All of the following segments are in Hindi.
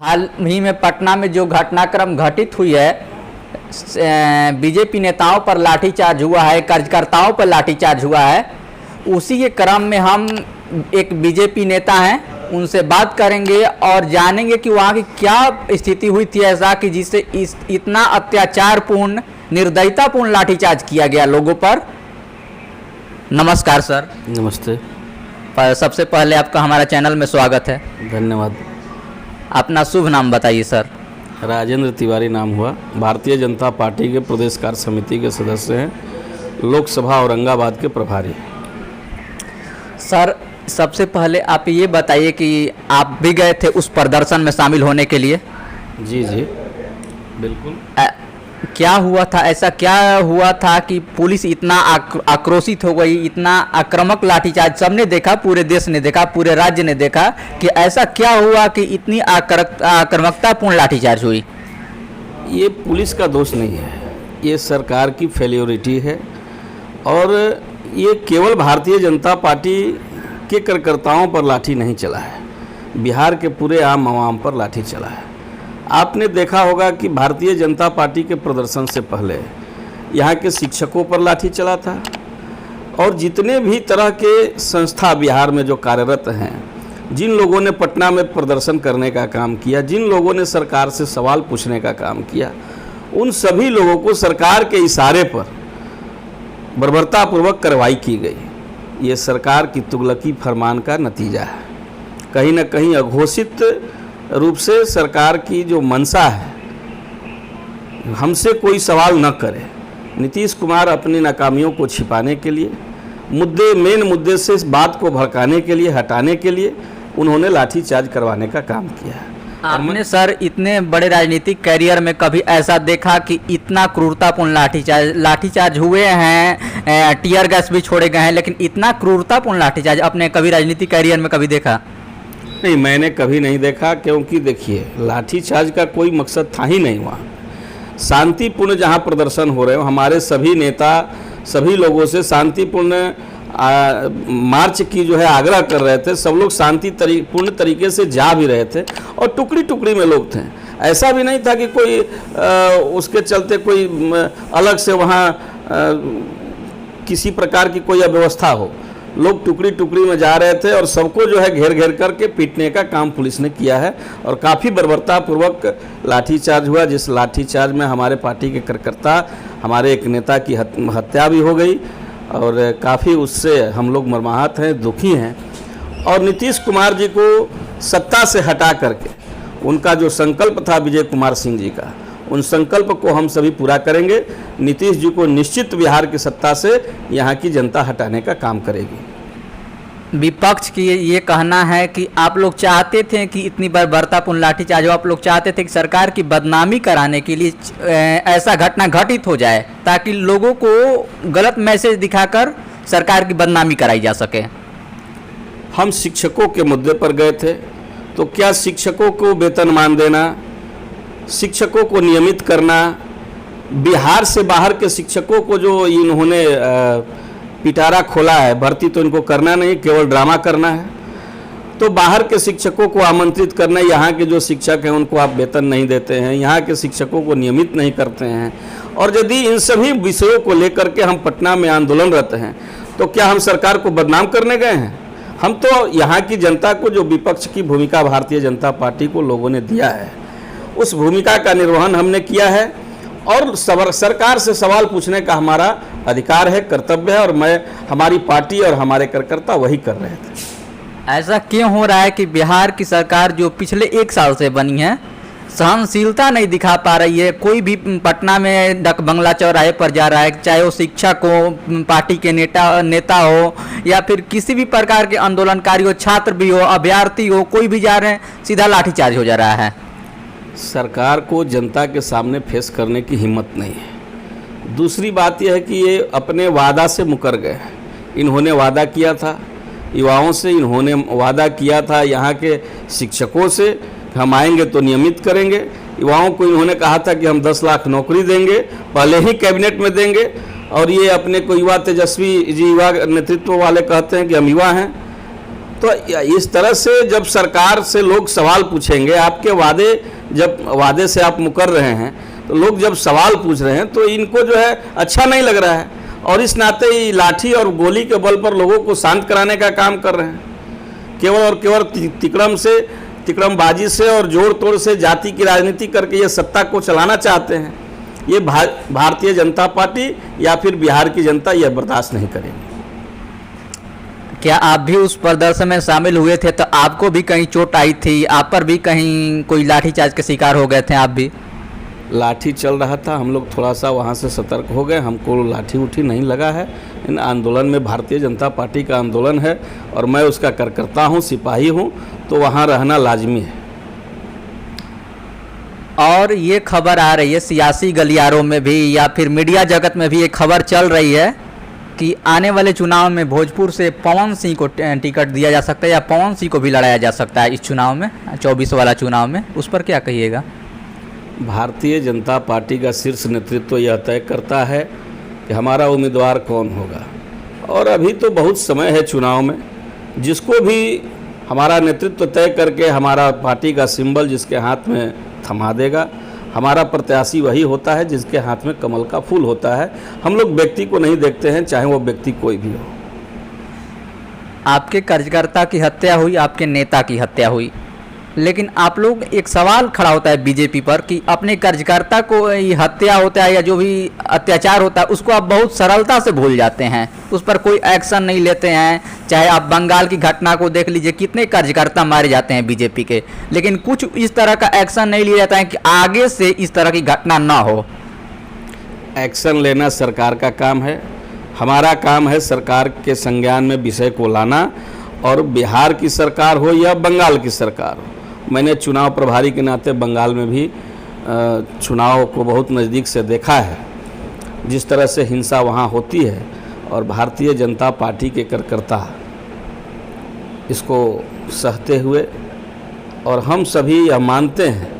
हाल ही में पटना में जो घटनाक्रम घटित हुई है, बीजेपी नेताओं पर लाठीचार्ज हुआ है, कार्यकर्ताओं पर लाठीचार्ज हुआ है, उसी के क्रम में हम एक बीजेपी नेता हैं, उनसे बात करेंगे और जानेंगे कि वहाँ की क्या स्थिति हुई थी ऐसा कि जिससे इतना अत्याचारपूर्ण, निर्दयतापूर्ण लाठीचार्ज किया गया लोगों पर। नमस्कार सर। नमस्ते। सबसे पहले आपका हमारा चैनल में स्वागत है। धन्यवाद। अपना शुभ नाम बताइए सर। राजेंद्र तिवारी नाम हुआ, भारतीय जनता पार्टी के प्रदेश कार्य समिति के सदस्य हैं, लोकसभा औरंगाबाद के प्रभारी। सर सबसे पहले आप ये बताइए कि आप भी गए थे उस प्रदर्शन में शामिल होने के लिए? जी बिल्कुल। क्या हुआ था, ऐसा क्या हुआ था कि पुलिस इतना आक्रोशित हो गई, इतना आक्रामक लाठीचार्ज सबने देखा, पूरे देश ने देखा, पूरे राज्य ने देखा कि ऐसा क्या हुआ कि इतनी आक्रामकतापूर्ण लाठीचार्ज हुई? ये पुलिस का दोष नहीं है, ये सरकार की फेल्योरिटी है और ये केवल भारतीय जनता पार्टी के कार्यकर्ताओं पर लाठी नहीं चला है, बिहार के पूरे आम आवाम पर लाठी चला है। आपने देखा होगा कि भारतीय जनता पार्टी के प्रदर्शन से पहले यहाँ के शिक्षकों पर लाठी चला था और जितने भी तरह के संस्था बिहार में जो कार्यरत हैं, जिन लोगों ने पटना में प्रदर्शन करने का काम किया, जिन लोगों ने सरकार से सवाल पूछने का काम किया, उन सभी लोगों को सरकार के इशारे पर बर्बरतापूर्वक कार्रवाई की गई। ये सरकार की तुगलकी फरमान का नतीजा है। कहीं न कहीं अघोषित रूप से सरकार की जो मंशा है, हमसे कोई सवाल न करे, नीतीश कुमार अपनी नाकामियों को छिपाने के लिए, मेन मुद्दे से इस बात को भड़काने के लिए, हटाने के लिए उन्होंने लाठीचार्ज करवाने का काम किया है। आपने सर इतने बड़े राजनीतिक कैरियर में कभी ऐसा देखा कि इतना क्रूरतापूर्ण लाठीचार्ज हुए हैं, टीयर गैस भी छोड़े गए हैं, लेकिन इतना क्रूरतापूर्ण लाठीचार्ज अपने कभी राजनीतिक कैरियर में कभी देखा? नहीं, मैंने कभी नहीं देखा, क्योंकि देखिए लाठीचार्ज का कोई मकसद था ही नहीं। वहाँ शांतिपूर्ण जहाँ प्रदर्शन हो रहे हो, हमारे सभी नेता सभी लोगों से शांतिपूर्ण मार्च की जो है आग्रह कर रहे थे। सब लोग शांतिपूर्ण तरीके से जा भी रहे थे और टुकड़ी टुकड़ी में लोग थे। ऐसा भी नहीं था कि कोई उसके चलते कोई अलग से वहाँ किसी प्रकार की कोई अव्यवस्था हो। लोग टुकड़ी टुकड़ी में जा रहे थे और सबको जो है घेर घेर करके पीटने का काम पुलिस ने किया है और काफ़ी बर्बरतापूर्वक लाठीचार्ज हुआ, जिस लाठीचार्ज में हमारे पार्टी के कार्यकर्ता, हमारे एक नेता की हत्या भी हो गई और काफ़ी उससे हम लोग मर्माहत हैं, दुखी हैं। और नीतीश कुमार जी को सत्ता से हटा करके उनका जो संकल्प था विजय कुमार सिंह जी का, उन संकल्प को हम सभी पूरा करेंगे। नीतीश जी को निश्चित बिहार की सत्ता से यहाँ की जनता हटाने का काम करेगी। विपक्ष की ये कहना है कि आप लोग चाहते थे कि इतनी बर्बरतापूर्ण लाठीचार्ज, आप लोग चाहते थे कि सरकार की बदनामी कराने के लिए ऐसा घटना घटित हो जाए ताकि लोगों को गलत मैसेज दिखाकर सरकार की बदनामी कराई जा सके। हम शिक्षकों के मुद्दे पर गए थे, तो क्या शिक्षकों को वेतनमान देना, शिक्षकों को नियमित करना, बिहार से बाहर के शिक्षकों को जो इन्होंने पिटारा खोला है, भर्ती तो इनको करना नहीं, केवल ड्रामा करना है। तो बाहर के शिक्षकों को आमंत्रित करना, यहाँ के जो शिक्षक हैं उनको आप वेतन नहीं देते हैं, यहाँ के शिक्षकों को नियमित नहीं करते हैं, और यदि इन सभी विषयों को लेकर के हम पटना में आंदोलनरत हैं, तो क्या हम सरकार को बदनाम करने गए हैं? हम तो यहाँ की जनता को, जो विपक्ष की भूमिका भारतीय जनता पार्टी को लोगों ने दिया है, उस भूमिका का निर्वहन हमने किया है और सरकार से सवाल पूछने का हमारा अधिकार है, कर्तव्य है, और हमारी पार्टी और हमारे कार्यकर्ता वही कर रहे थे। ऐसा क्यों हो रहा है कि बिहार की सरकार जो पिछले 1 साल से बनी है, सहनशीलता नहीं दिखा पा रही है? कोई भी पटना में डक बंगला चौराहे पर जा रहा है, चाहे वो शिक्षक हो, पार्टी के नेता हो, या फिर किसी भी प्रकार के आंदोलनकारी हो, छात्र भी हो, अभ्यर्थी हो, कोई भी जा रहे हैं, सीधा लाठीचार्ज हो जा रहा है। सरकार को जनता के सामने फेस करने की हिम्मत नहीं है। दूसरी बात यह है कि ये अपने वादा से मुकर गए। इन्होंने वादा किया था युवाओं से, इन्होंने वादा किया था यहाँ के शिक्षकों से, हम आएंगे तो नियमित करेंगे। युवाओं को इन्होंने कहा था कि हम 10 लाख नौकरी देंगे, पहले ही कैबिनेट में देंगे, और ये अपने को युवा तेजस्वी जी, युवा नेतृत्व वाले कहते हैं कि हम युवा हैं। तो इस तरह से जब सरकार से लोग सवाल पूछेंगे, आपके वादे जब वादे से आप मुकर रहे हैं, तो लोग जब सवाल पूछ रहे हैं तो इनको जो है अच्छा नहीं लग रहा है, और इस नाते ये लाठी और गोली के बल पर लोगों को शांत कराने का काम कर रहे हैं। केवल और केवल तिकड़मबाजी से और जोड़ तोड़ से जाति की राजनीति करके ये सत्ता को चलाना चाहते हैं। ये भारतीय जनता पार्टी या फिर बिहार की जनता यह बर्दाश्त नहीं करेगी। क्या आप भी उस प्रदर्शन में शामिल हुए थे? तो आपको भी कहीं चोट आई थी? आप पर भी कहीं कोई लाठीचार्ज के शिकार हो गए थे आप भी? लाठी चल रहा था, हम लोग थोड़ा सा वहाँ से सतर्क हो गए, हमको लाठी उठी नहीं लगा है। इन आंदोलन में भारतीय जनता पार्टी का आंदोलन है और मैं उसका कार्यकर्ता हूँ, सिपाही हूँ, तो वहाँ रहना लाजमी है। और ये खबर आ रही है सियासी गलियारों में भी या फिर मीडिया जगत में भी एक खबर चल रही है कि आने वाले चुनाव में भोजपुर से पवन सिंह को टिकट दिया जा सकता है या पवन सिंह को भी लड़ाया जा सकता है इस चुनाव में, 24 वाला चुनाव में। उस पर क्या कहिएगा? भारतीय जनता पार्टी का शीर्ष नेतृत्व यह तय करता है कि हमारा उम्मीदवार कौन होगा, और अभी तो बहुत समय है चुनाव में। जिसको भी हमारा नेतृत्व तय करके हमारा पार्टी का सिंबल जिसके हाथ में थमा देगा, हमारा प्रत्याशी वही होता है जिसके हाथ में कमल का फूल होता है। हम लोग व्यक्ति को नहीं देखते हैं, चाहे वो व्यक्ति कोई भी हो। आपके कार्यकर्ता की हत्या हुई, आपके नेता की हत्या हुई, लेकिन आप लोग एक सवाल खड़ा होता है बीजेपी पर कि अपने कार्यकर्ता को ये हत्या होता है या जो भी अत्याचार होता है उसको आप बहुत सरलता से भूल जाते हैं, उस पर कोई एक्शन नहीं लेते हैं। चाहे आप बंगाल की घटना को देख लीजिए, कितने कार्यकर्ता मारे जाते हैं बीजेपी के, लेकिन कुछ इस तरह का एक्शन नहीं लिया जाता है कि आगे से इस तरह की घटना ना हो। एक्शन लेना सरकार का काम है, हमारा काम है सरकार के संज्ञान में विषय को लाना। और बिहार की सरकार हो या बंगाल की सरकार हो, मैंने चुनाव प्रभारी के नाते बंगाल में भी चुनाव को बहुत नज़दीक से देखा है, जिस तरह से हिंसा वहाँ होती है। और भारतीय जनता पार्टी के कार्यकर्ता इसको सहते हुए, और हम सभी यह मानते हैं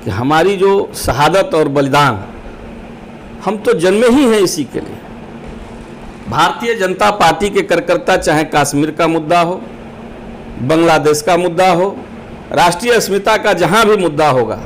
कि हमारी जो शहादत और बलिदान, हम तो जन्मे ही हैं इसी के लिए। भारतीय जनता पार्टी के कार्यकर्ता चाहे कश्मीर का मुद्दा हो, बांग्लादेश का मुद्दा हो, राष्ट्रीय अस्मिता का जहां भी मुद्दा होगा,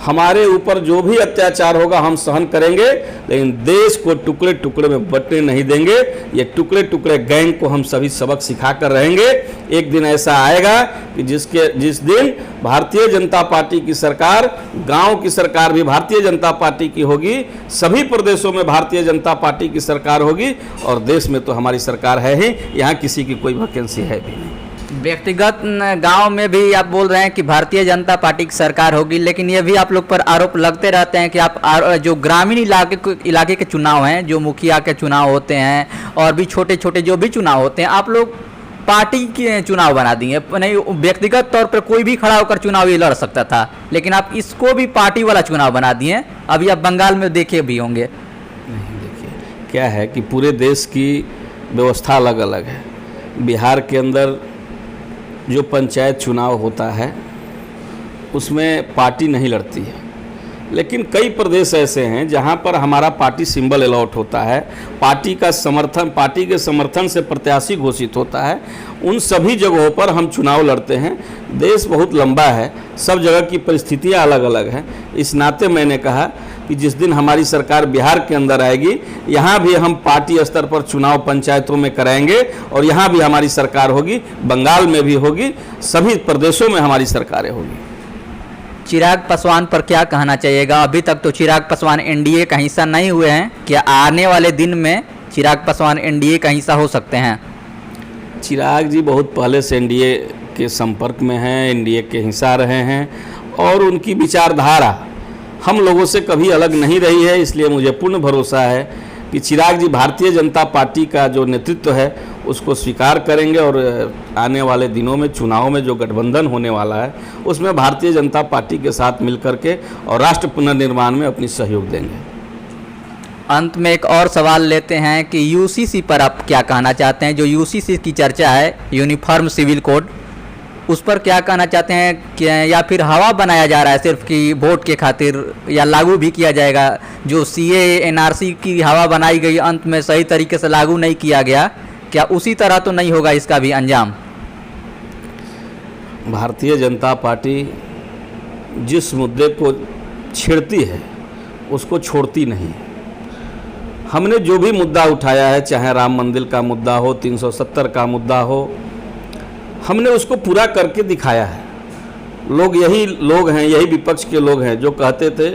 हमारे ऊपर जो भी अत्याचार होगा हम सहन करेंगे, लेकिन देश को टुकड़े टुकड़े में बंटने नहीं देंगे। ये टुकड़े टुकड़े गैंग को हम सभी सबक सिखा कर रहेंगे। एक दिन ऐसा आएगा कि जिस दिन भारतीय जनता पार्टी की सरकार, गांव की सरकार भी भारतीय जनता पार्टी की होगी, सभी प्रदेशों में भारतीय जनता पार्टी की सरकार होगी, और देश में तो हमारी सरकार है ही, यहाँ किसी की कोई वैकेंसी है भी नहीं। व्यक्तिगत गांव में भी आप बोल रहे हैं कि भारतीय जनता पार्टी की सरकार होगी, लेकिन ये भी आप लोग पर आरोप लगते रहते हैं कि आप जो ग्रामीण इलाके के चुनाव हैं, जो मुखिया के चुनाव होते हैं और भी छोटे छोटे जो भी चुनाव होते हैं, आप लोग पार्टी के चुनाव बना दिए। नहीं, व्यक्तिगत तौर पर कोई भी खड़ा होकर चुनाव ये लड़ सकता था, लेकिन आप इसको भी पार्टी वाला चुनाव बना दिए। अभी आप बंगाल में देखे भी होंगे। नहीं, देखिए क्या है कि पूरे देश की व्यवस्था अलग अलग है। बिहार के अंदर जो पंचायत चुनाव होता है उसमें पार्टी नहीं लड़ती है, लेकिन कई प्रदेश ऐसे हैं जहां पर हमारा पार्टी सिंबल अलॉट होता है, पार्टी के समर्थन से प्रत्याशी घोषित होता है। उन सभी जगहों पर हम चुनाव लड़ते हैं। देश बहुत लंबा है, सब जगह की परिस्थितियां अलग अलग हैं। इस नाते मैंने कहा कि जिस दिन हमारी सरकार बिहार के अंदर आएगी, यहाँ भी हम पार्टी स्तर पर चुनाव पंचायतों में कराएंगे, और यहाँ भी हमारी सरकार होगी, बंगाल में भी होगी, सभी प्रदेशों में हमारी सरकारें होगी। चिराग पासवान पर क्या कहना चाहिएगा? अभी तक तो चिराग पासवान एनडीए का हिस्सा नहीं हुए हैं, क्या आने वाले दिन में चिराग पासवान एनडीए का हिस्सा हो सकते हैं? चिराग जी बहुत पहले से एनडीए के संपर्क में हैं, एनडीए के हिस्सा रहे हैं, और उनकी विचारधारा हम लोगों से कभी अलग नहीं रही है। इसलिए मुझे पूर्ण भरोसा है कि चिराग जी भारतीय जनता पार्टी का जो नेतृत्व है उसको स्वीकार करेंगे, और आने वाले दिनों में चुनाव में जो गठबंधन होने वाला है उसमें भारतीय जनता पार्टी के साथ मिलकर के और राष्ट्र पुनर्निर्माण में अपनी सहयोग देंगे। अंत में एक और सवाल लेते हैं कि यूसीसी पर आप क्या कहना चाहते हैं? जो यूसीसी की चर्चा है, यूनिफॉर्म सिविल कोड, उस पर क्या कहना चाहते हैं कि या फिर हवा बनाया जा रहा है सिर्फ कि वोट के खातिर, या लागू भी किया जाएगा? जो सीए एनआरसी की हवा बनाई गई, अंत में सही तरीके से लागू नहीं किया गया, क्या उसी तरह तो नहीं होगा इसका भी अंजाम? भारतीय जनता पार्टी जिस मुद्दे को छेड़ती है उसको छोड़ती नहीं। हमने जो भी मुद्दा उठाया है, चाहे राम मंदिर का मुद्दा हो, 370 का मुद्दा हो, हमने उसको पूरा करके दिखाया है। यही लोग हैं, यही विपक्ष के लोग हैं जो कहते थे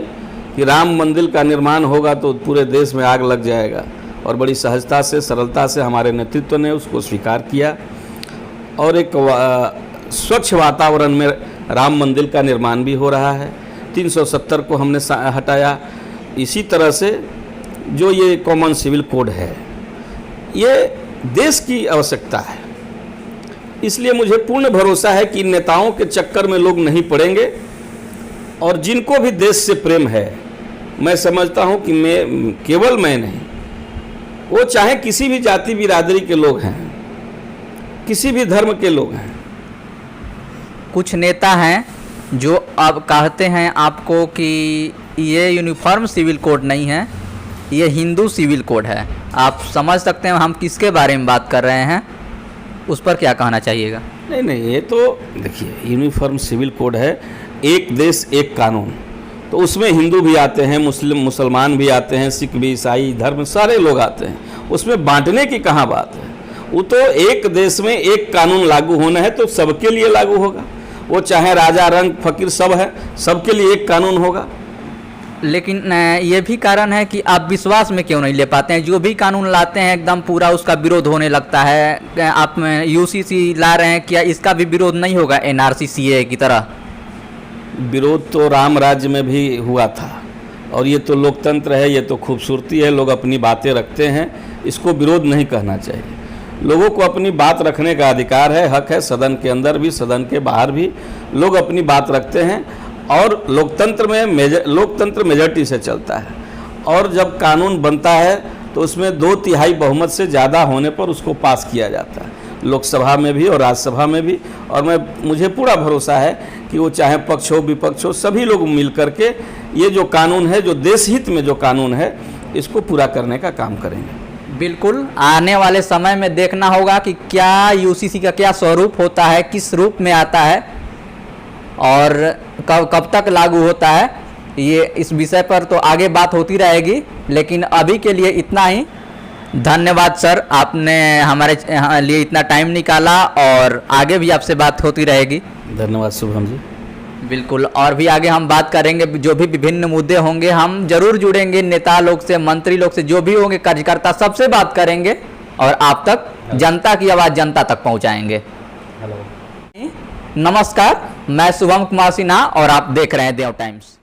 कि राम मंदिर का निर्माण होगा तो पूरे देश में आग लग जाएगा, और बड़ी सहजता से, सरलता से हमारे नेतृत्व ने उसको स्वीकार किया और एक स्वच्छ वातावरण में राम मंदिर का निर्माण भी हो रहा है। 370 को हमने हटाया। इसी तरह से जो ये कॉमन सिविल कोड है, ये देश की आवश्यकता है, इसलिए मुझे पूर्ण भरोसा है कि इन नेताओं के चक्कर में लोग नहीं पड़ेंगे। और जिनको भी देश से प्रेम है, मैं समझता हूं कि केवल मैं नहीं, वो चाहे किसी भी जाति बिरादरी के लोग हैं, किसी भी धर्म के लोग हैं। कुछ नेता हैं जो अब कहते हैं आपको कि ये यूनिफॉर्म सिविल कोड नहीं है, ये हिंदू सिविल कोड है। आप समझ सकते हैं हम किसके बारे में बात कर रहे हैं, उस पर क्या कहना चाहिएगा? नहीं, ये तो देखिए, यूनिफॉर्म सिविल कोड है, एक देश एक कानून, तो उसमें हिंदू भी आते हैं, मुसलमान भी आते हैं, सिख भी, ईसाई धर्म सारे लोग आते हैं। उसमें बांटने की कहाँ बात है? वो तो एक देश में एक कानून लागू होना है तो सबके लिए लागू होगा। वो चाहे राजा, रंग, फकीर सब है, सबके लिए एक कानून होगा। लेकिन ये भी कारण है कि आप विश्वास में क्यों नहीं ले पाते हैं? जो भी कानून लाते हैं एकदम पूरा उसका विरोध होने लगता है। आप यूसीसी ला रहे हैं, क्या इसका भी विरोध नहीं होगा एनआरसी सीए की तरह? विरोध तो राम राज्य में भी हुआ था, और ये तो लोकतंत्र है, ये तो खूबसूरती है, लोग अपनी बातें रखते हैं, इसको विरोध नहीं कहना चाहिए। लोगों को अपनी बात रखने का अधिकार है, हक है। सदन के अंदर भी, सदन के बाहर भी लोग अपनी बात रखते हैं, और लोकतंत्र में लोकतंत्र मेजॉरिटी से चलता है। और जब कानून बनता है तो उसमें 2/3 बहुमत से ज़्यादा होने पर उसको पास किया जाता है, लोकसभा में भी और राज्यसभा में भी। और मुझे पूरा भरोसा है कि वो चाहे पक्ष हो विपक्ष हो, सभी लोग मिल करके ये जो कानून है, जो देश हित में जो कानून है, इसको पूरा करने का काम करेंगे। बिल्कुल, आने वाले समय में देखना होगा कि क्या यूसीसी का क्या स्वरूप होता है, किस रूप में आता है और कब तक लागू होता है। ये इस विषय पर तो आगे बात होती रहेगी, लेकिन अभी के लिए इतना ही। धन्यवाद सर, आपने हमारे लिए इतना टाइम निकाला, और आगे भी आपसे बात होती रहेगी। धन्यवाद शुभम जी। बिल्कुल, और भी आगे हम बात करेंगे, जो भी विभिन्न मुद्दे होंगे हम जरूर जुड़ेंगे, नेता लोग से, मंत्री लोग से, जो भी होंगे, कार्यकर्ता, सबसे बात करेंगे और आप तक जनता की आवाज़ जनता तक पहुंचाएंगे। नमस्कार, मैं शुभम कुमार सिन्हा और आप देख रहे हैं देव टाइम्स।